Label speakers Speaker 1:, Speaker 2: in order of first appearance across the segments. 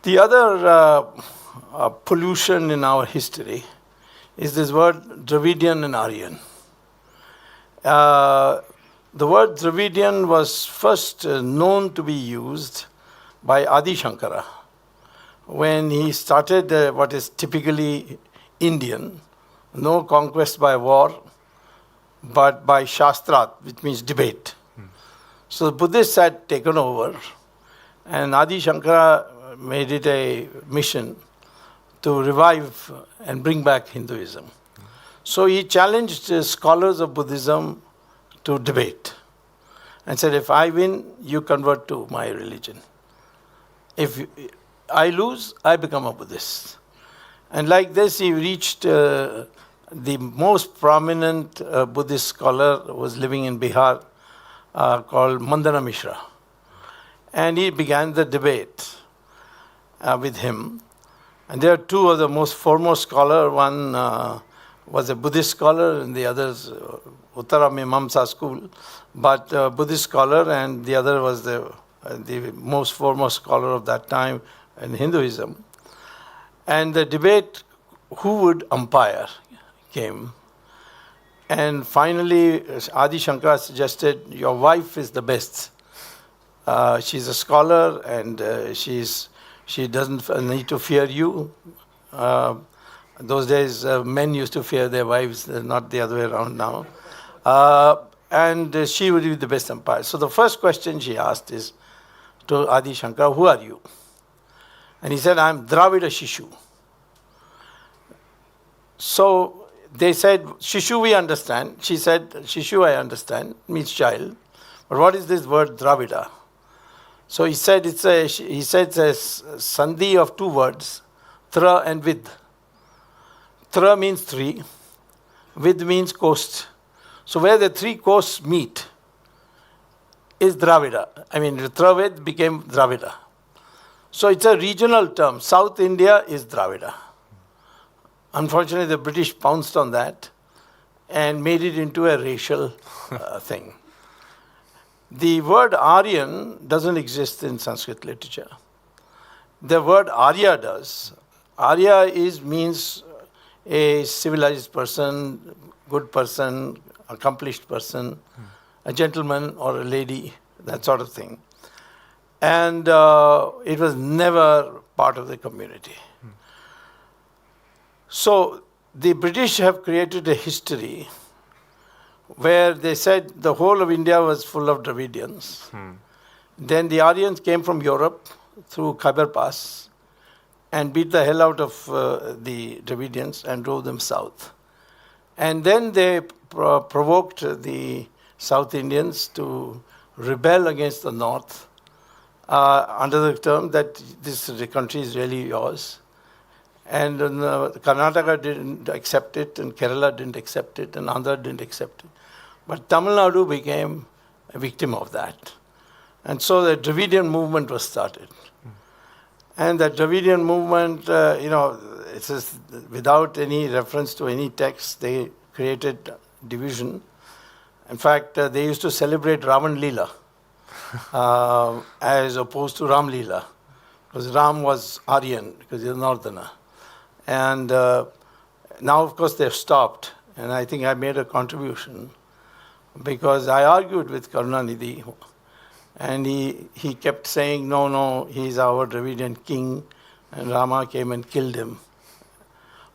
Speaker 1: The other pollution in our history is this word Dravidian and Aryan. The word Dravidian was first known to be used by Adi Shankara when he started what is typically Indian, no conquest by war, but by Shastrat, which means debate. So the Buddhists had taken over, and Adi Shankara made it a mission to revive and bring back Hinduism. So he challenged scholars of Buddhism to debate and said, if I win, you convert to my religion. If I lose, I become a Buddhist. And like this, he reached the most prominent Buddhist scholar who was living in Bihar called Mandana Mishra. And he began the debate with him. And there are two of the most foremost scholars. One was a Buddhist scholar, and the other is Uttara Mimamsa school, but Buddhist scholar, and the other was the most foremost scholar of that time in Hinduism. And the debate, who would umpire, came. And finally, Adi Shankara suggested, your wife is the best. She's a scholar, and she doesn't need to fear you. Those days, men used to fear their wives, not the other way around now. And she would be the best umpire. So the first question she asked is to Adi Shankara, who are you? And he said, I'm Dravida Shishu. So they said, Shishu we understand. She said, Shishu I understand, means child. But what is this word Dravida? So he said it's a sandhi of two words, tra and vid. Tra means three, vid means coast. So where the three coasts meet is Dravida. I mean, Travid became Dravida. So it's a regional term. South India is Dravida. Unfortunately, the British pounced on that and made it into a racial thing. The word Aryan doesn't exist in Sanskrit literature. The word Arya does. Arya means a civilized person, good person, accomplished person, a gentleman or a lady, that sort of thing. And it was never part of the community. So the British have created a history where they said the whole of India was full of Dravidians. Then the Aryans came from Europe through Khyber Pass and beat the hell out of the Dravidians and drove them south. And then they provoked the South Indians to rebel against the North under the term that the country is really yours. And Karnataka didn't accept it, and Kerala didn't accept it, and Andhra didn't accept it. But Tamil Nadu became a victim of that. And so the Dravidian movement was started. And the Dravidian movement, it is without any reference to any text, they created division. In fact, they used to celebrate Ravan Leela as opposed to Ram Leela, because Ram was Aryan, because he's a northerner. And now, of course, they've stopped. And I think I made a contribution because I argued with Karunanidhi. And he kept saying, no, he's our Dravidian king. And Rama came and killed him.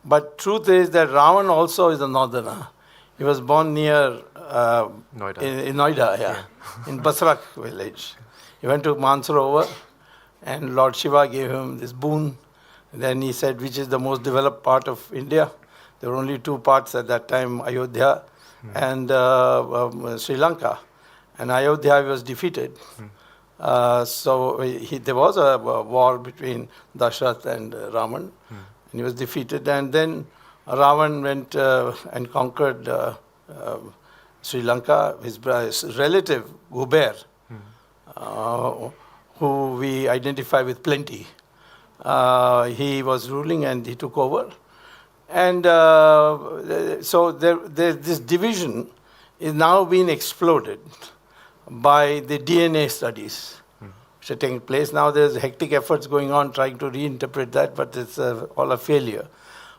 Speaker 1: But truth is that Ravan also is a northerner. He was born near
Speaker 2: Noida.
Speaker 1: In Noida, in Basrak village. He went to Mansarovar, and Lord Shiva gave him this boon. Then he said, which is the most developed part of India? There were only two parts at that time, Ayodhya and Sri Lanka. And Ayodhya was defeated. So there was a war between Dashrath and Raman, and he was defeated. And then Ravan went and conquered Sri Lanka. His relative, Guber, who we identify with plenty, he was ruling and he took over. And so this division is now being exploded by the DNA studies, which taking place. Now there's hectic efforts going on trying to reinterpret that, but it's all a failure.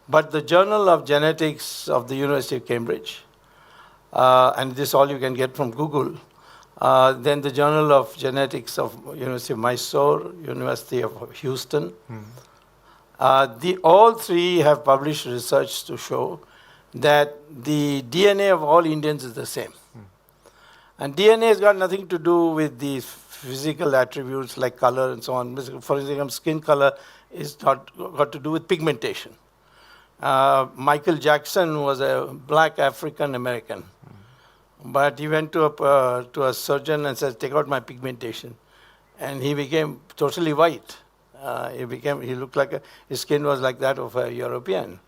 Speaker 1: But the Journal of Genetics of the University of Cambridge, and this all you can get from Google, then the Journal of Genetics of University of Mysore, University of Houston. All three have published research to show that the DNA of all Indians is the same. And DNA has got nothing to do with these physical attributes like color and so on. For example, skin color is got to do with pigmentation. Michael Jackson was a black African American, but he went to a surgeon and said, "Take out my pigmentation," and he became totally white. He looked like his skin was like that of a European.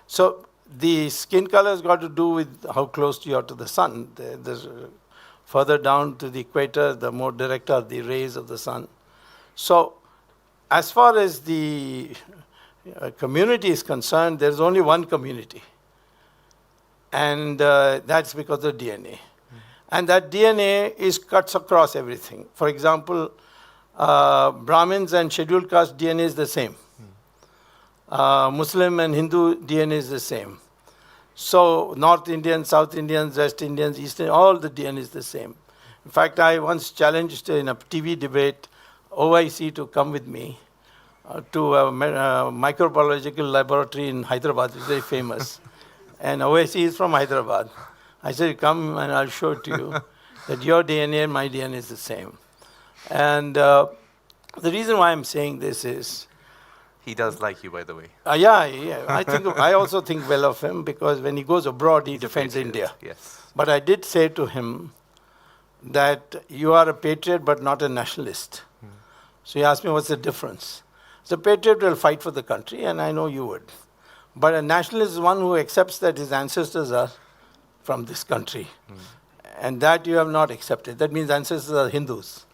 Speaker 1: So the skin color has got to do with how close you are to the sun. Further down to the equator, the more direct are the rays of the sun. So as far as the community is concerned, there's only one community. And that's because of DNA. And that DNA cuts across everything. For example, Brahmins and scheduled caste DNA is the same. Muslim and Hindu DNA is the same. So North Indians, South Indians, West Indians, East Indians, all the DNA is the same. In fact, I once challenged in a TV debate OIC to come with me to a microbiological laboratory in Hyderabad, which is very famous. And OIC is from Hyderabad. I said, come and I'll show it to you that your DNA and my DNA is the same. And the reason why I'm saying this is,
Speaker 2: he does like you, by the way.
Speaker 1: Yeah. I also think well of him because when he goes abroad, he defends India.
Speaker 2: Yes.
Speaker 1: But I did say to him that you are a patriot but not a nationalist. So he asked me, what's the difference? So patriot will fight for the country, and I know you would. But a nationalist is one who accepts that his ancestors are from this country. And that you have not accepted. That means ancestors are Hindus.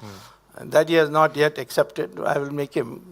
Speaker 1: And that he has not yet accepted. I will make him.